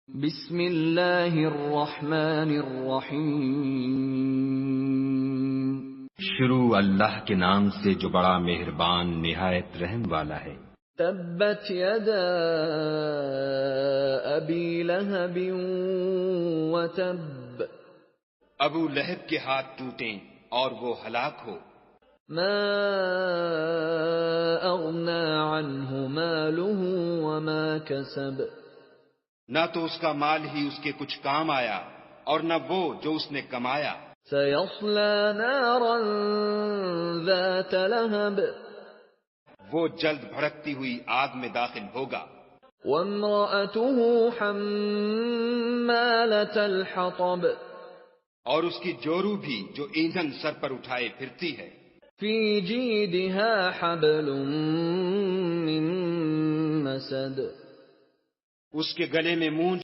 بسم اللہ الرحمن الرحیم۔ شروع اللہ کے نام سے جو بڑا مہربان نہایت رحم والا ہے۔ تبت یدا ابی لہب وتب۔ ابو لہب کے ہاتھ ٹوٹیں اور وہ ہلاک ہو۔ ما اغنى عنہ مالہ وما کسب۔ نہ تو اس کا مال ہی اس کے کچھ کام آیا اور نہ وہ جو اس نے کمایا۔ سیصلی نارا ذات لہب۔ وہ جلد بھڑکتی ہوئی آگ میں داخل ہوگا۔ وامرأته حمالة الحطب۔ اور اس کی جورو بھی جو ایندھن سر پر اٹھائے پھرتی ہے۔ فی جیدها حبل من مسد۔ اس کے گلے میں مونج